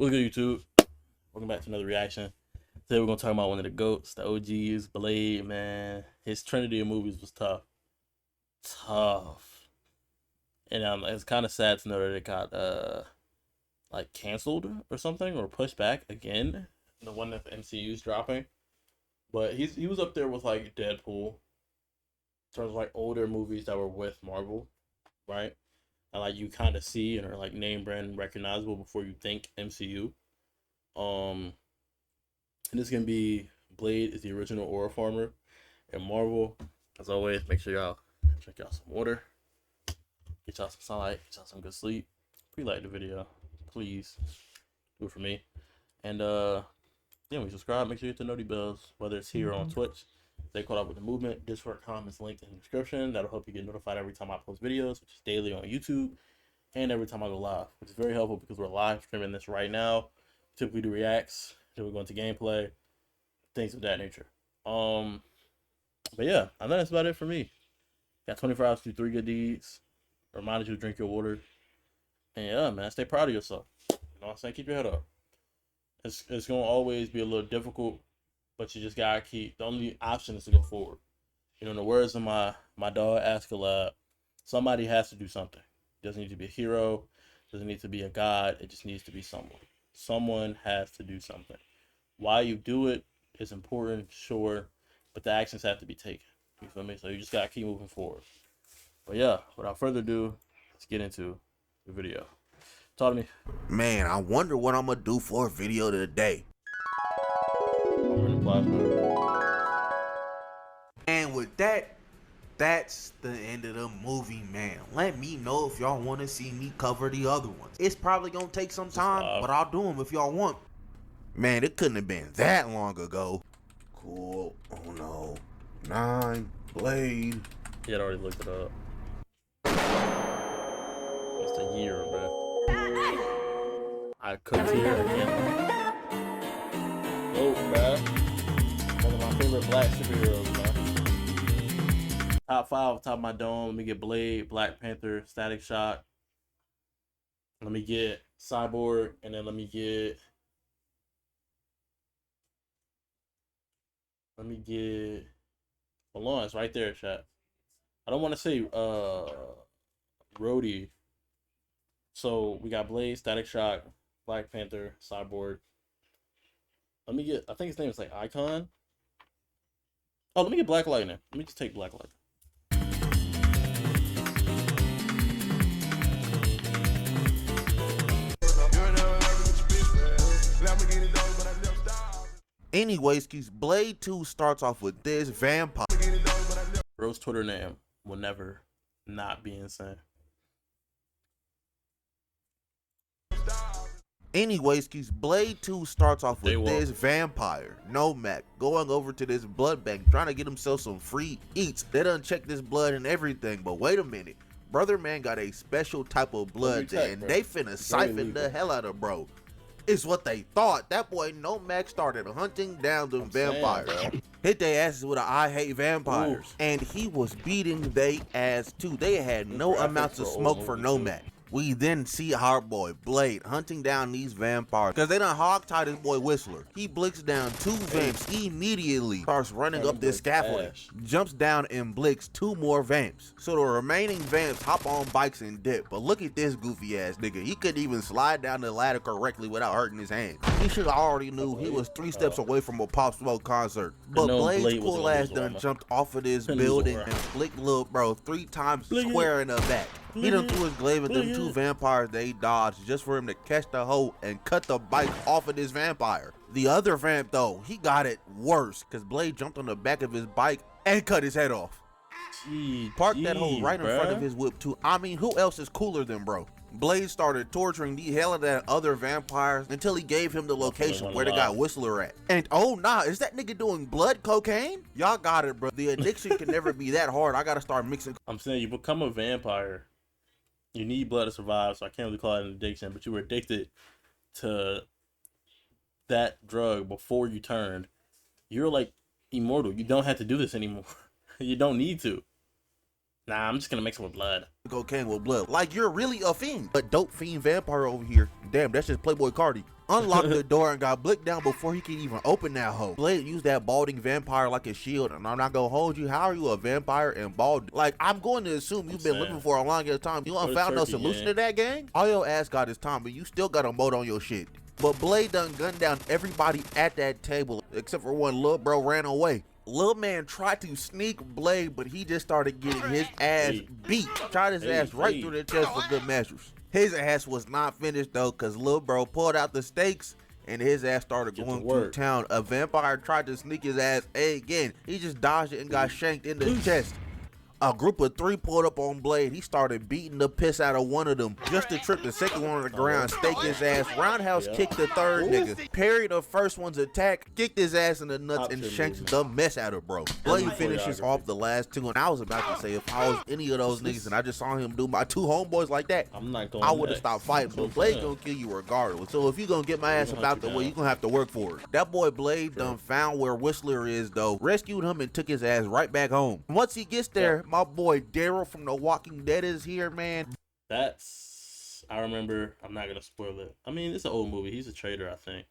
What's good, YouTube? Welcome back to another reaction. Today we're gonna talk about one of the GOATs, the OGs, Blade, man. His Trinity of movies was tough. Tough. And it's kind of sad to know that it got like canceled or something or pushed back again. The one that the MCU's dropping. But he was up there with like Deadpool. In terms of like older movies that were with Marvel, right? And like you kind of see and are like name brand recognizable before you think MCU. And this is gonna be Blade is the original Aura Farmer, and Marvel. As always, make sure y'all check out some water, get y'all some sunlight, get y'all some good sleep. If you like the video, please do it for me. And we subscribe. Make sure you hit the noti bells, whether it's here or on Twitch. Stay caught up with the movement. Discord comments linked in the description. That'll help you get notified every time I post videos, which is daily on YouTube, and every time I go live, which is very helpful because we're live streaming this right now. Typically do reacts, then we go into gameplay, things of that nature. But yeah, I think that's about it for me. Got 24 hours to do 3 good deeds. Reminded you to drink your water. And yeah, man, stay proud of yourself. You know what I'm saying? Keep your head up. It's gonna always be a little difficult, but you just gotta keep. The only option is to go forward. You know, in the words of my dog Askeladd, somebody has to do something. It doesn't need to be a hero. It doesn't need to be a god. It just needs to be someone. Someone has to do something. Why you do it is important, sure, but the actions have to be taken. You feel me? So you just gotta keep moving forward. But yeah, without further ado, let's get into the video. Talk to me. Man, I wonder what I'm gonna do for a video today. I'm running plasma. And with that, that's the end of the movie, man. Let me know if y'all want to see me cover the other ones. It's probably gonna take some time, but I'll do them if y'all want. Man, it couldn't have been that long ago. Cool. Oh no. 9 Blade. He had already looked it up. It's a year, bro. I cooked here again. Oh, bro. One of my favorite black superheroes, man. Top 5 top of my dome. Let me get Blade, Black Panther, Static Shock. Let me get Cyborg, and then let me get hold on, it's right there, chat. I don't want to say Rhodey. So we got Blade, Static Shock, Black Panther, Cyborg. Let me get, I think his name is like Icon. Oh, let me get Black Lightning. Let me just take Black Lightning. Anyways, Blade 2 starts off with this vampire. Bro's Twitter name will never not be insane. Anyways, Blade 2 starts off with this vampire, Nomad, going over to this blood bank, trying to get himself some free eats. They done check this blood and everything, but wait a minute. Brother man got a special type of blood there, and they finna siphon the hell out of bro. It's what they thought. That boy Nomad started hunting down them vampires. Hit their asses with a I hate vampires. Ooh. And he was beating they ass too. They had no amounts of smoke for Nomad. We then see our boy Blade hunting down these vampires because they done hog-tied his boy Whistler. He blicks down 2 vamps immediately, starts running up this scaffolding, jumps down and blicks 2 more vamps. So the remaining vamps hop on bikes and dip. But look at this goofy ass nigga. He couldn't even slide down the ladder correctly without hurting his hand. He should have already knew he was 3 steps away from a Pop Smoke concert. But Blade's cool ass done jumped off of this building and flicked little bro 3 times square in the back. He done threw his glaive at them 2 vampires they dodged just for him to catch the hoe and cut the bike off of this vampire. The other vamp though, he got it worse because Blade jumped on the back of his bike and cut his head off. Parked that hoe right in front of his whip too. I mean, who else is cooler than bro? Blade started torturing the hell out of that other vampires until he gave him the location where the guy Whistler at. And oh nah, is that nigga doing blood cocaine? Y'all got it, bro. The addiction can never be that hard. I gotta start mixing. I'm saying you become a vampire. You need blood to survive, so I can't really call it an addiction, but you were addicted to that drug before you turned. You're like immortal. You don't have to do this anymore. You don't need to. Nah, I'm just gonna mix it with blood. Cocaine with blood. Like, you're really a fiend. But dope fiend vampire over here. Damn, that's just Playboy Cardi. unlocked the door and got blicked down before he could even open that hole. Blade used that balding vampire like a shield, and I'm not gonna hold you. How are you a vampire and bald? Like, I'm going to assume you've been living for a long time. You ain't found no solution to that, gang? All your ass got is time, but you still got a moat on your shit. But Blade done gunned down everybody at that table, except for one little bro ran away. Lil man tried to sneak Blade, but he just started getting his ass beat. Tried his ass right through the chest for good measures. His ass was not finished though, cause Lil bro pulled out the stakes and his ass started going through town. A vampire tried to sneak his ass again. He just dodged it and got shanked in the chest. A group of 3 pulled up on Blade. He started beating the piss out of one of them just to trip the second one on the ground, stake his ass, roundhouse kicked the third nigga, parried the first one's attack, kicked his ass in the nuts, and shanked the mess out of bro. Blade finishes off the last 2, and I was about to say, if I was any of those niggas and I just saw him do my 2 homeboys like that, I would have stopped fighting. But Blade gonna kill you regardless. So if you gonna get my ass about the way, you gonna have to work for it. That boy Blade done found where Whistler is though, rescued him and took his ass right back home. Once he gets there, my boy Daryl from The Walking Dead is here, man. I remember, I'm not gonna spoil it. I mean, it's an old movie. He's a traitor, I think.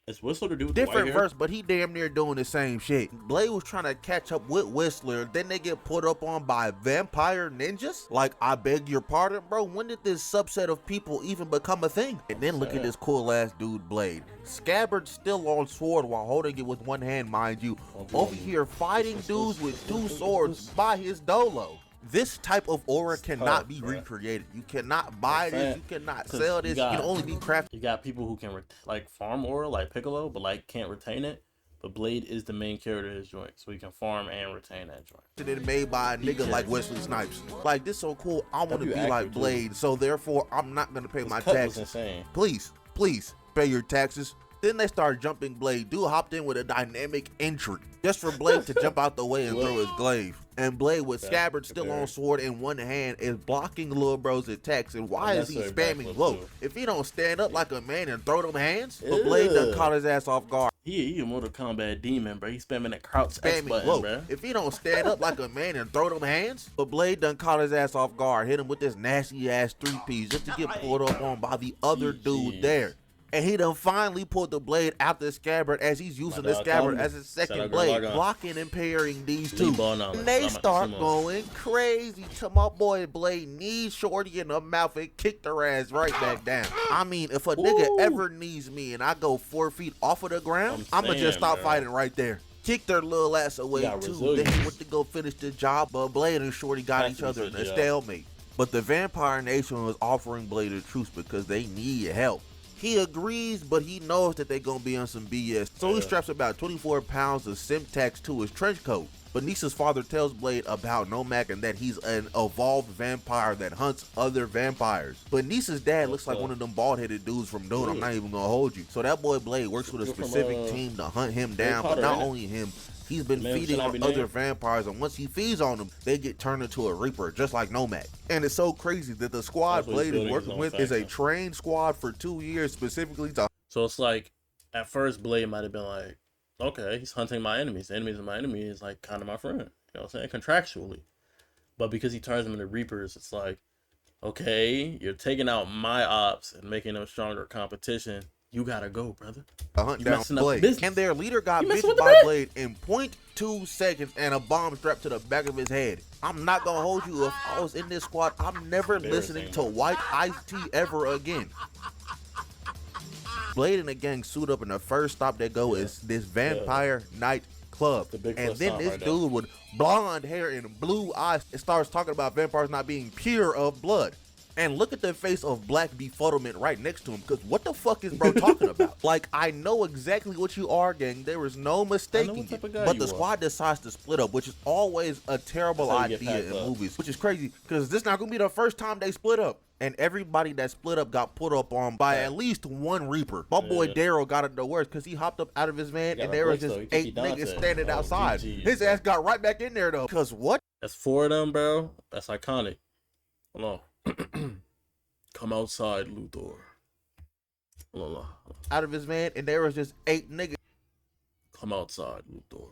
Is Whistler to do with different the white hair? verse, but he damn near doing the same shit. Blade was trying to catch up with Whistler, then they get put up on by vampire ninjas. Like, I beg your pardon, bro. When did this subset of people even become a thing? And then look at this cool ass dude, Blade. Scabbard still on sword while holding it with one hand, mind you. Over here fighting dudes with 2 swords by his dolo. This type of aura cannot be recreated. You cannot buy this. You cannot sell this. It can only be crafted. You got people who can like farm aura, like Piccolo, but like can't retain it. But Blade is the main character of his joint, so he can farm and retain that joint. It made by a nigga like Wesley Snipes. Like, this so cool. I want to be like Blade, so therefore I'm not gonna pay my taxes. Please pay your taxes. Then they started jumping Blade. Dude hopped in with a dynamic entry just for Blade to jump out the way and throw his glaive. And Blade with Scabbard still on sword in one hand is blocking Lil Bro's attacks. And why is he spamming low? If he don't stand up like a man and throw them hands, but Blade done caught his ass off guard. He a Mortal Kombat demon, bro. He spamming that crouch X button, low, bro. If he don't stand up like a man and throw them hands, but Blade done caught his ass off guard, hit him with this nasty ass 3-piece just to get pulled up on by the other dude there. And he done finally pulled the blade out the scabbard as he's using the scabbard as his second blade, blocking and parrying these 2. And they start going crazy till my boy Blade knees Shorty in the mouth and kicked her ass right back down. I mean, if a nigga ever knees me and I go 4 feet off of the ground, I'ma just stop fighting right there. Kicked their little ass away too. Then he went to go finish the job, but Blade and Shorty got each other in a stalemate. But the Vampire Nation was offering Blade a truce because they need help. He agrees, but he knows that they're gonna be on some BS. So he straps about 24 pounds of Simtax to his trench coat. But Nisa's father tells Blade about Nomak and that he's an evolved vampire that hunts other vampires. But Nisa's dad looks like one of them bald-headed dudes from Dune. I'm not even gonna hold you. So that boy Blade works with a specific team to hunt him down, but not only him. He's been feeding on other vampires, and once he feeds on them, they get turned into a Reaper, just like Nomak. And it's so crazy that the squad Blade is working with is a trained squad for 2 years specifically to... So it's like, at first Blade might have been like, okay, he's hunting my enemies. The enemies of my enemy is like kind of my friend. You know what I'm saying? Contractually. But because he turns them into Reapers, it's like, okay, you're taking out my ops and making them stronger competition. You gotta go, brother. Hunt down Blade. And their leader got bitten by Blade in 0.2 seconds and a bomb strapped to the back of his head. I'm not gonna hold you. If I was in this squad, I'm never listening to White Ice-T ever again. Blade and the gang suit up, and the first stop they go is this Vampire Night Club. And then this dude with blonde hair and blue eyes starts talking about vampires not being pure of blood. And look at the face of Black Befuddlement right next to him, because what the fuck is bro talking about? Like, I know exactly what you are, gang. There is no mistaking it. But the squad decides to split up, which is always a terrible idea in movies, which is crazy, because this is not going to be the first time they split up. And everybody that split up got put up on by at least one Reaper. My boy Daryl got it the worst because he hopped up out of his van and there was just 8 niggas standing outside. His ass got right back in there though. Because what? That's 4 of them, bro. That's iconic. Hold on. Come outside, Luthor. Hold on. Out of his van, and there was just 8 niggas. Come outside, Luthor.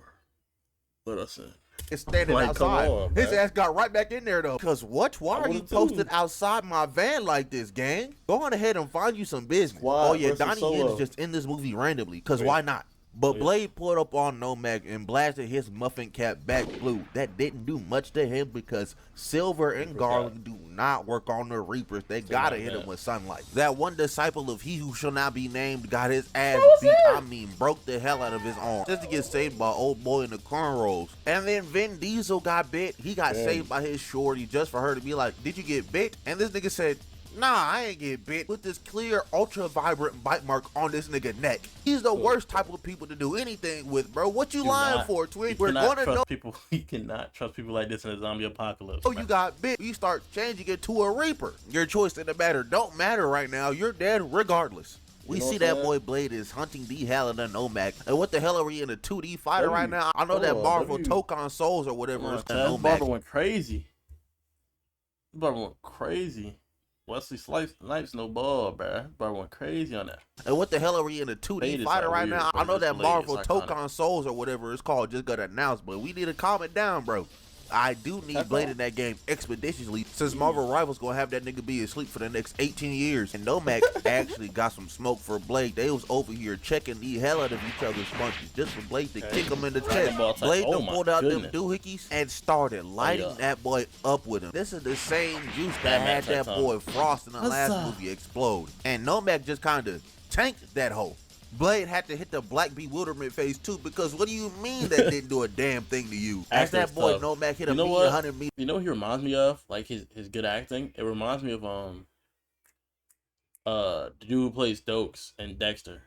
Let us in. Is standing Like, come outside. on, His bruh. ass got right back in there though. Cause what? Why are you would've too. posted outside my van like this, gang? Go on ahead and find you some business. Squad Oh yeah, versus Donnie Yen Solo. is just in this movie randomly. Cause Yeah. why not? But Yeah. Blade pulled up on Nomak and blasted his muffin cap back blue. That didn't do much to him because Silver and Garland do not work on the Reapers. They gotta hit him with sunlight. That one disciple of he who shall not be named got his ass beat. I mean, broke the hell out of his arm just to get saved by old boy in the cornrows. And then Vin Diesel got bit. He got saved by his shorty just for her to be like, "Did you get bit?" And this nigga said, "Nah, I ain't get bit," with this clear, ultra vibrant bite mark on this nigga neck. He's the worst type of people to do anything with, bro. What you lying for, twin? We're gonna know people. You cannot trust people like this in a zombie apocalypse. oh, you got bit. You start changing it to a Reaper. Your choice in the matter don't matter right now. You're dead regardless. We know see what that I'm boy Blade is hunting D Hell and the Nomad. And what the hell are we in a 2D fighter right now? I know that Marvel Tokon Souls or whatever is the That Nomad. barber went crazy. Barber went crazy. Wesley Snipes no ball, bruh. Barber went crazy on that. And what the hell are we in a 2D Blade fighter is right weird, now? bro. I know This that Blade Marvel is iconic. Tokon Souls or whatever it's called just got announced, but we need to calm it down, bro. I do need Blade in that game expeditiously since Marvel Rivals gonna have that nigga be asleep for the next 18 years. And Nomak actually got some smoke for Blade. They was over here checking the hell out of each other's punches just for Blade to kick him in the chest. Blade done pulled out them doohickeys and started lighting that boy up with him. This is the same juice that had that boy Frost in the last movie explode. And Nomak just kind of tanked that hoe. Blade had to hit the black bewilderment phase too, because what do you mean that didn't do a damn thing to you? As that boy Nomak hit a 100 meters. You know what he reminds me of? Like his good acting? It reminds me of the dude who plays Dokes and Dexter.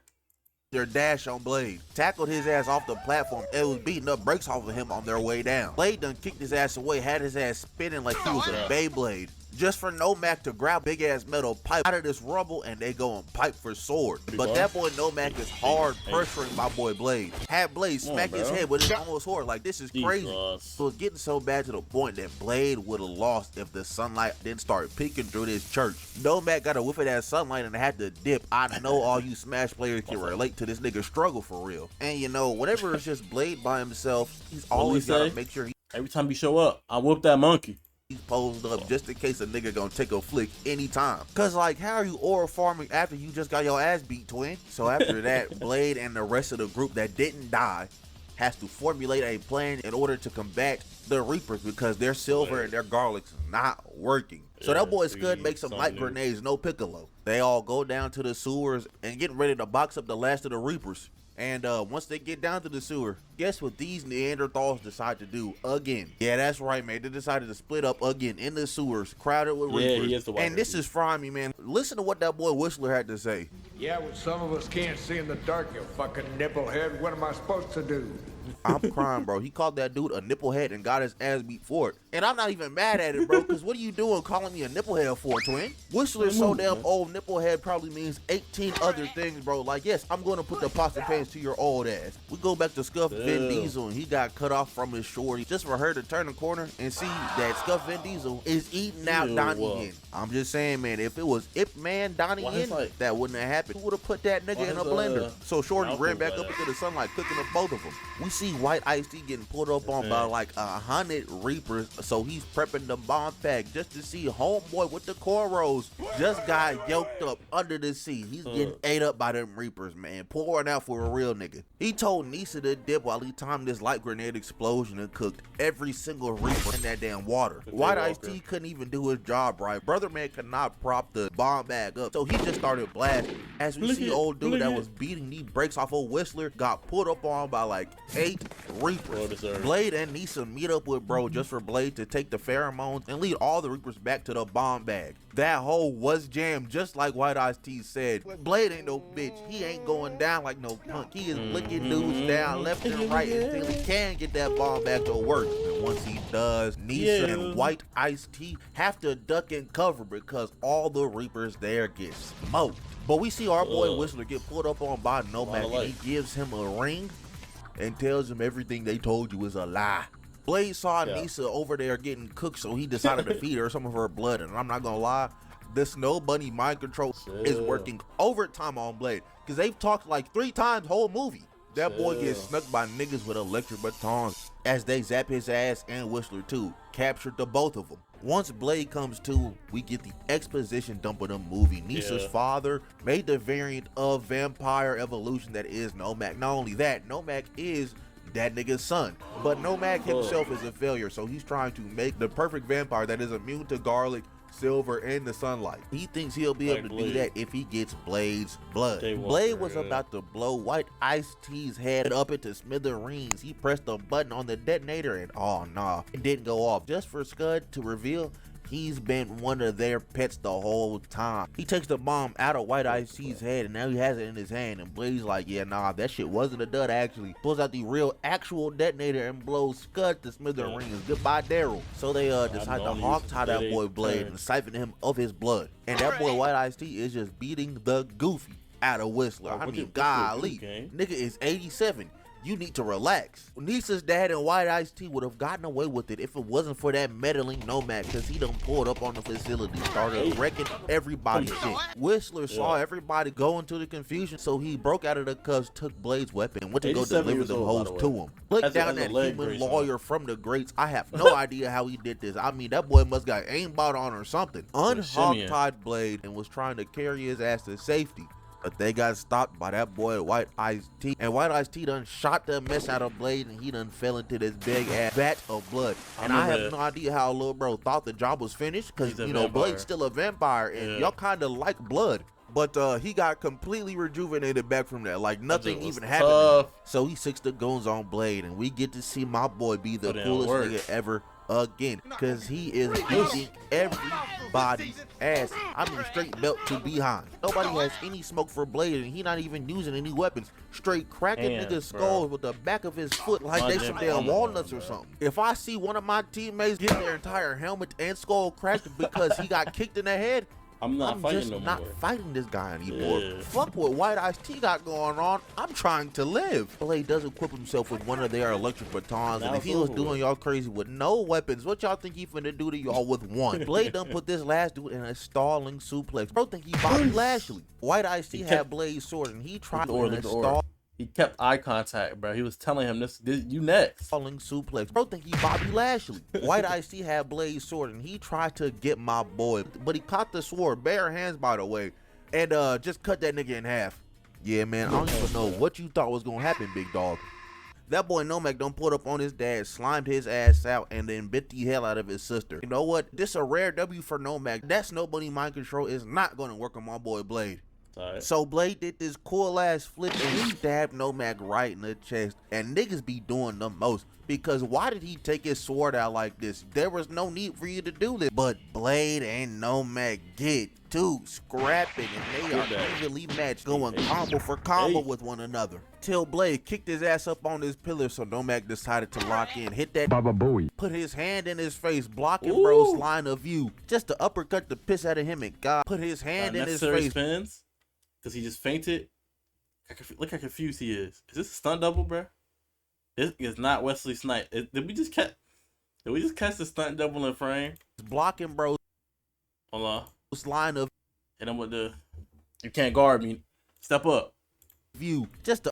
Their dash on Blade. Tackled his ass off the platform and was beating up brakes off of him on their way down. Blade done kicked his ass away, had his ass spinning like he was a Beyblade. Just for Nomak to grab big ass metal pipe out of this rubble and they go and pipe for sword. But that boy Nomak is hard pressuring my boy Blade. Had Blade smack his head with his own sword. Like, this is crazy. So it's getting so bad to the point that Blade would have lost if the sunlight didn't start peeking through this church. Nomak got a whiff of that sunlight and had to dip. I know all you Smash players can relate to this nigga struggle for real. And you know, whenever it's just Blade by himself, he's always gotta make sure every time you show up, I whoop that monkey. He's posed up just in case a nigga gonna take a flick anytime. Cause like, how are you aura farming after you just got your ass beat, twin? So after that, Blade and the rest of the group that didn't die has to formulate a plan in order to combat the Reapers because their silver and their garlic's not working. So that boy Scud makes some light grenades, no Piccolo. They all go down to the sewers and getting ready to box up the last of the Reapers. And once they get down to the sewer, guess what these Neanderthals decide to do again? Yeah, that's right, man. They decided to split up again in the sewers, crowded with Reapers. And this is frying man. Listen to what that boy Whistler had to say. Yeah, well, some of us can't see in the dark, you fucking nipplehead. What am I supposed to do? I'm crying, bro. He called that dude a nipplehead and got his ass beat for it. And I'm not even mad at it, bro, because what are you doing calling me a nipplehead for, twin? Whistler's so damn old, nipplehead probably means 18 other things, bro. Like, yes, I'm going to put the pots and pans to your old ass. We go back to Scuff Vin Diesel, and he got cut off from his shorty just for her to turn the corner and see that Scuff Vin Diesel is eating out Donnie Yen. I'm just saying, man, if it was Ip Man Donnie Yen, that wouldn't have happened. Who would have put that nigga in a blender? So Shorty ran back up into the sunlight, cooking up both of them. We see White Ice-T getting pulled up on by like 100 Reapers, so he's prepping the bomb pack just to see homeboy with the cornrows just got yoked up under the sea. He's getting ate up by them Reapers, man, pouring out for a real nigga. He told Nisa to dip while he timed this light grenade explosion and cooked every single Reaper in that damn water. White Ice-T couldn't even do his job right. Brother man could not prop the bomb bag up, so he just started blasting. As we see old dude that was beating these brakes off of Whistler got pulled up on by like 8 Reapers. Blade and Nisa meet up with bro just for Blade to take the pheromones and lead all the Reapers back to the bomb bag. That hole was jammed just like White Ice-T said. Blade ain't no bitch. He ain't going down like no punk. He is licking dudes down left and right until he can get that bomb back to work. And once he does, Nisa and White Ice-T have to duck and cover because all the Reapers there get smoked. But we see our boy Whistler get pulled up on by Nomak and he gives him a ring and tells him everything they told you is a lie. Blade saw Nisa over there getting cooked, so he decided to feed her some of her blood. And I'm not gonna lie, the Snow Bunny mind control is working overtime on Blade because they've talked like 3 times whole movie That boy gets Chill. snuck by niggas with electric batons as they zap his ass and Whistler too. Captured the both of them. Once Blade comes to, we get the exposition dump of the movie. Nissa's father made the variant of vampire evolution that is Nomak. Not only that, Nomak is that nigga's son. But Nomak himself is a failure, so he's trying to make the perfect vampire that is immune to garlic, silver, and the sunlight. He thinks he'll be able to do that if he gets Blade's blood. Blade was about to blow White Ice-T's head up into smithereens. He pressed a button on the detonator and oh nah, it didn't go off. Just for Scud to reveal he's been one of their pets the whole time. He takes the bomb out of White Ice-T's head and now he has it in his hand, and Blade's like, yeah, nah, that shit wasn't a dud actually. Pulls out the real actual detonator and blows Scud to smithereens. Goodbye, Daryl. So they decide to hog tie that boy Blade and siphon him of his blood. And that boy White Ice-T is just beating the goofy out of Whistler. I mean, golly, nigga is 87. You need to relax. Nissa's dad and White Ice-T would have gotten away with it if it wasn't for that meddling Nomak, because he done pulled up on the facility, started wrecking everybody's shit. Whistler saw everybody go into the confusion, so he broke out of the cuffs, took Blade's weapon, and went to go deliver them hoes to him. Look down that human lawyer from the greats. I have no idea how he did this. I mean, that boy must got aimbot on or something. Unhog-tied Blade and was trying to carry his ass to safety. But they got stopped by that boy White Ice-T, and White Ice-T done shot the mess out of Blade, and he done fell into this big ass vat of blood. And I have no idea how little bro thought the job was finished, because you know Blade's still a vampire, and y'all kind of like blood. But he got completely rejuvenated back from that, like nothing even happened. So he sicks the goons on Blade, and we get to see my boy be the coolest nigga ever again, because he is beating everybody's ass. I mean, straight belt to behind. Nobody has any smoke for Blade, and he not even using any weapons. Straight cracking niggas' skulls with the back of his foot like they some damn walnuts or something. If I see one of my teammates get their entire helmet and skull cracked because he got kicked in the head, I'm just not fighting this guy anymore. Fuck what White Ice-T got going on. I'm trying to live. Blade does equip himself with one of their electric batons, and if he was doing y'all crazy with no weapons, what y'all think he finna do to y'all with one? Blade done put this last dude in a stalling suplex. Bro think he Bobby Lashley. White Ice-T had Blade's sword, and he tried to stall. He kept eye contact, bro. He was telling him this you next. Falling suplex. Bro think he Bobby Lashley. White Ice-T had Blade's sword, and he tried to get my boy, but he caught the sword, bare hands by the way, and just cut that nigga in half. Yeah, man, I don't even know what you thought was gonna happen, big dog. That boy Nomak done pulled up on his dad, slimed his ass out, and then bit the hell out of his sister. You know what? This a rare W for Nomak. That Snowbunny mind control is not gonna work on my boy Blade. So Blade did this cool ass flip and he stabbed Nomak right in the chest, and niggas be doing the most, because why did he take his sword out like this? There was no need for you to do this. But Blade and Nomak get to scrapping, and they are evenly matched, going combo for combo with one another. Till Blade kicked his ass up on this pillar, so Nomak decided to lock in, hit that Baba Booey, put his hand in his face, blocking bro's line of view, just to uppercut the piss out of him, and God put his hand in his face. Spins, because he just fainted. Look how confused he is. Is this a stunt double, bro? This is not Wesley Snipes. Did we just catch the stunt double in frame? Blocking bro. Hold on. Line of hit him with the you can't guard me. Step up. View. Just to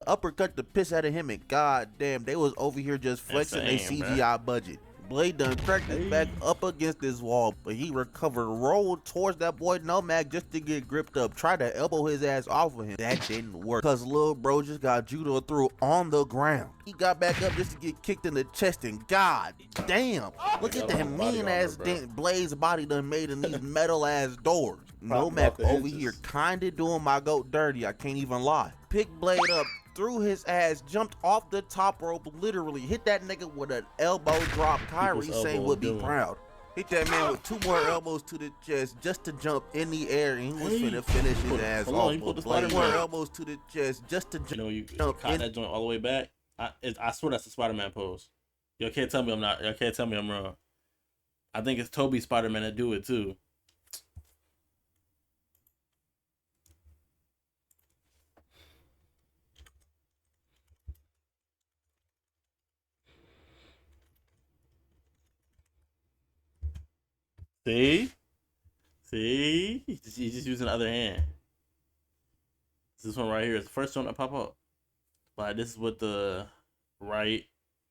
uppercut the piss out of him, and god damn, they was over here just flexing their CGI budget. Blade done cracked his back up against this wall, but he recovered, rolled towards that boy Nomak just to get gripped up, tried to elbow his ass off of him. That didn't work, cause little bro just got judo through on the ground. He got back up just to get kicked in the chest, and god damn, look at that mean ass dent Blade's body done made in these metal ass doors. Nomak over here kinda doing my goat dirty, I can't even lie. Pick Blade up, threw his ass, jumped off the top rope, literally hit that nigga with an elbow drop. Kyrie Sane would be proud. Hit that man with 2 more elbows to the chest just to jump in the air, and he was finna finish his ass off. 2 more elbows to the chest just to jump. You caught that joint all the way back. I swear that's the Spider-Man pose. Y'all can't tell me I'm not. Y'all can't tell me I'm wrong. I think it's Toby Spider-Man that do it too. See? He's just using the other hand. This one right here is the first one that pop up. But this is with the right,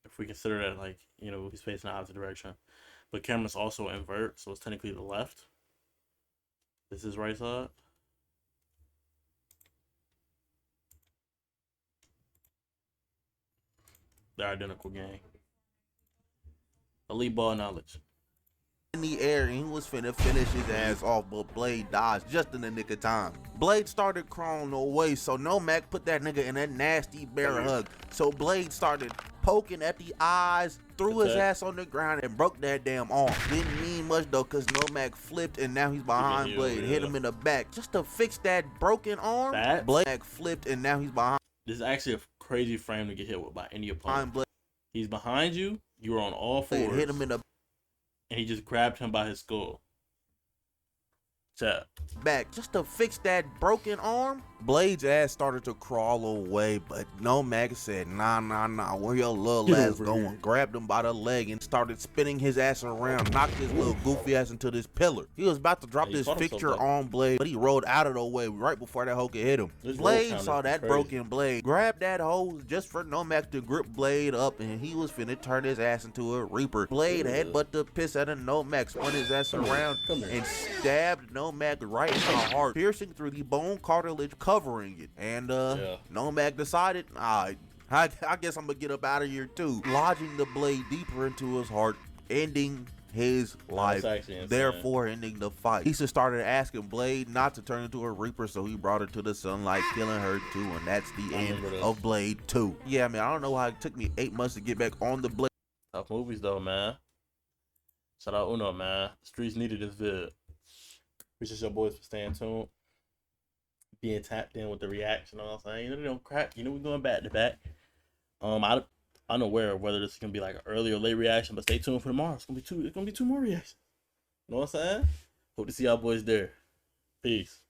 if we consider that like, he's facing the opposite direction. But camera's also invert, so it's technically the left. This is right side. They're identical, gang. Elite ball knowledge. In the air, and he was finna finish his ass off, but Blade dodged just in the nick of time. Blade started crawling away, so Nomak put that nigga in that nasty bear hug. So Blade started poking at the eyes, threw his ass on the ground, and broke that damn arm. Didn't mean much though, cause Nomak flipped, and now he's behind Blade. Hit him in the back just to fix that broken arm. Blade flipped, and now he's behind. This is actually a crazy frame to get hit with by any opponent. He's behind you. You were on all fours. Hit him in the and he just grabbed him by his skull. Chat. Back just to fix that broken arm. Blade's ass started to crawl away, but Nomak said, nah, where your little ass going? Grabbed him by the leg and started spinning his ass around, knocked his little goofy ass into this pillar. He was about to drop this fixture on Blade, but he rolled out of the way right before that hoe could hit him. Blade saw that broken blade, grabbed that hose just for Nomak to grip Blade up, and he was finna turn his ass into a Reaper. Blade headbutt the piss out of Nomak, spun his ass around, and stabbed Nomak right in the heart, piercing through the bone cartilage covering it. And Nomak decided, I guess I'm gonna get up out of here too, lodging the blade deeper into his heart, ending his life, therefore ending the fight. Issa started asking Blade not to turn into a Reaper, so he brought her to the sunlight, killing her too, and that's the end of Blade 2. Yeah, man, I don't know how it took me 8 months to get back on the Blade. Tough movies though, man. Shout out Uno, man. The streets needed this vid. Appreciate your boys for staying tuned, being tapped in with the reaction. You know what I'm saying? They don't crack. We're going back to back. I'm unaware of whether this is gonna be like an early or late reaction, but stay tuned for tomorrow. It's gonna be two more reactions. You know what I'm saying? Hope to see y'all boys there. Peace.